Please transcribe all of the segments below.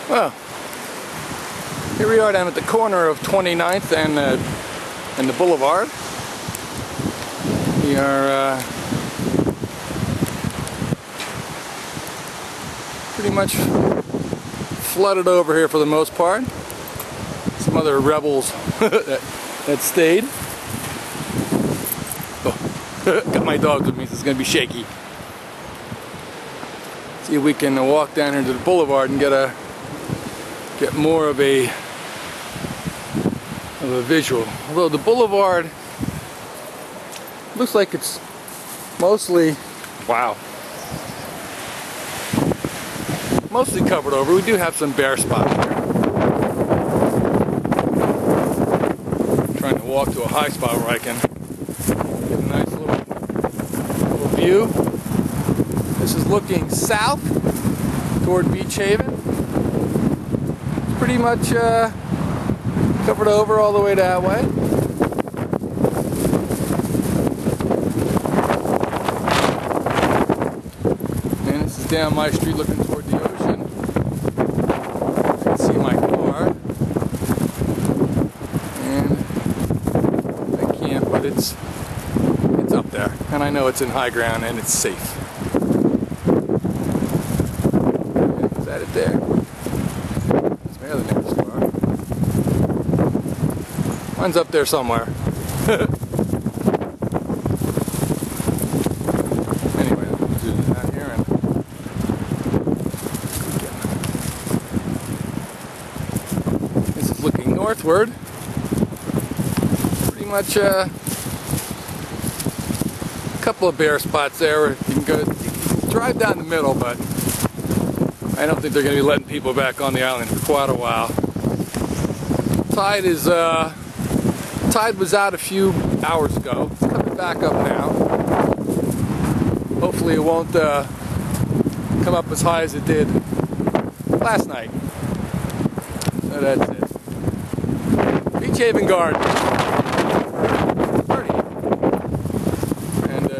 Well, here we are down at the corner of 29th and the Boulevard. We are pretty much flooded over here for the most part. Some other rebels that stayed. Oh, got my dogs with me, so it's going to be shaky. See if we can walk down here to the Boulevard and get more of a visual. Although the Boulevard looks like it's mostly, wow, mostly covered over. We do have some bare spots here. I'm trying to walk to a high spot where I can get a nice little view. This is looking south toward Beach Haven. It's pretty much covered over all the way that way. And this is down my street looking toward the ocean. You can see my car. And I can't, but it's up there. And I know it's in high ground and it's safe. Is that it there? That's my other neighbor's car. Mine's up there somewhere. Anyway, I'll zoom down here and this is looking northward. Pretty much a couple of bare spots there where you can drive down the middle, but I don't think they're going to be letting people back on the island for quite a while. Tide was out a few hours ago. It's coming back up now. Hopefully it won't come up as high as it did last night. So that's it. Beach Haven Garden. 30. And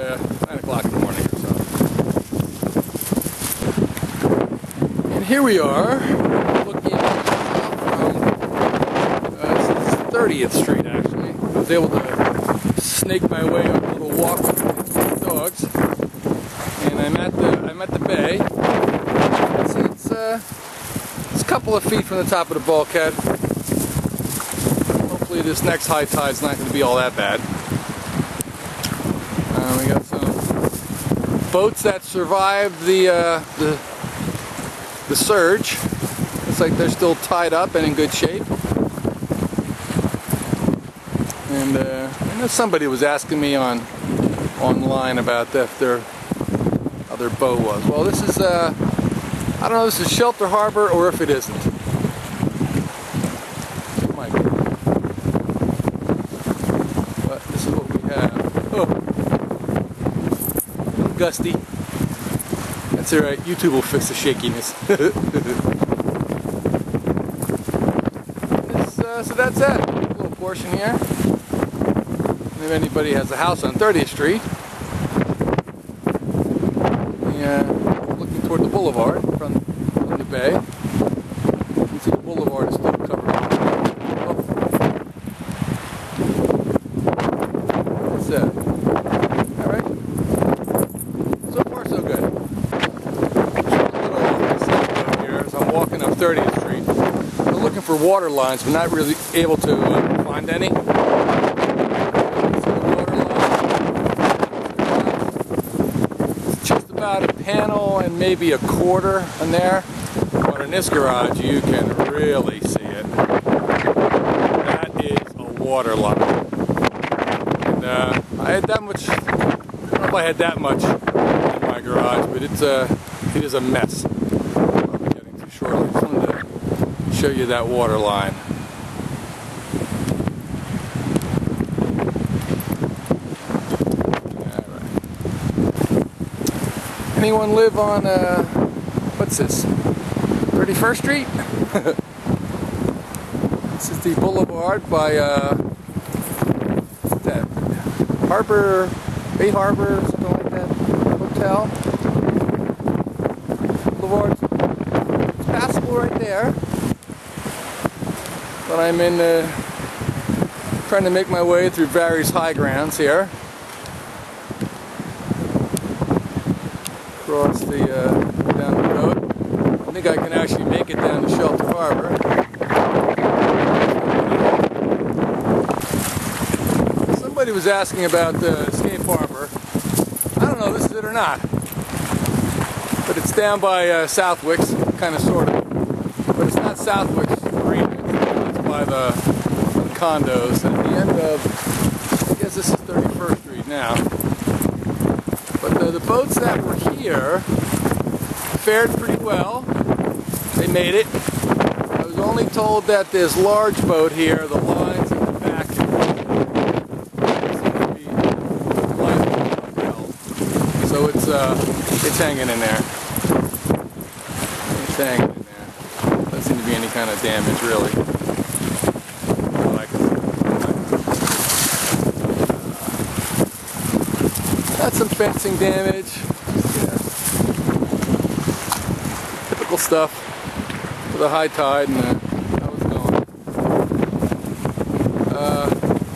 9 o'clock in the morning or so. And here we are looking from 30th Street actually. I was able to snake my way up a little walk with the dogs, and I'm at the bay. See, it's a couple of feet from the top of the bulkhead. Hopefully this next high tide's not going to be all that bad. We got some boats that survived the surge. Looks like they're still tied up and in good shape. And I know somebody was asking me online about if how their boat was. Well, this is I don't know if this is Shelter Harbor or if it isn't. It might be. But this is what we have. Oh, a little gusty. That's alright. YouTube will fix the shakiness. So that's it. A little portion here. If anybody has a house on 30th Street, looking toward the Boulevard from the bay, you can see the Boulevard is still covered. That's it. Alright. So far so good. Here as I'm walking up 30th Street. I'm looking for water lines, but not really able to find any. About a panel and maybe a quarter in there, but in this garage you can really see it. That is a water line. And I had that much, I don't know if I had that much in my garage, but it is a mess. I'll be getting to shortly. I just wanted to show you that water line. Anyone live on, what's this, 31st Street? This is the Boulevard by, what's that, Harbor, Bay Harbor, something like that, hotel. Boulevard, it's passable right there. But I'm in trying to make my way through various high grounds here. Across the down the road. I think I can actually make it down to Shelter Harbor. Somebody was asking about Escape Harbor. I don't know if this is it or not. But it's down by Southwick's, kind of, sort of. But it's not Southwick's Marina. It's by the condos at the end of, I guess this is 31st Street now. But the boats that were here fared pretty well. They made it. I was only told that this large boat here, the lines in the back seem to be so it's hanging in there. It's hanging in there. Doesn't seem to be any kind of damage really. Got some fencing damage. Yeah. Typical stuff for the high tide and how it's going.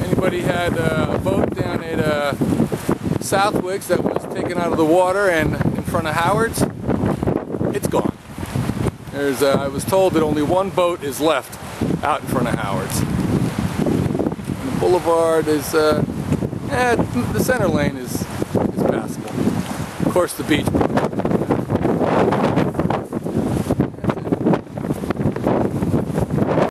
Anybody had a boat down at Southwick's that was taken out of the water and in front of Howard's? It's gone. I was told that only one boat is left out in front of Howard's. And the boulevard is, the center lane is passable. Of course, the beach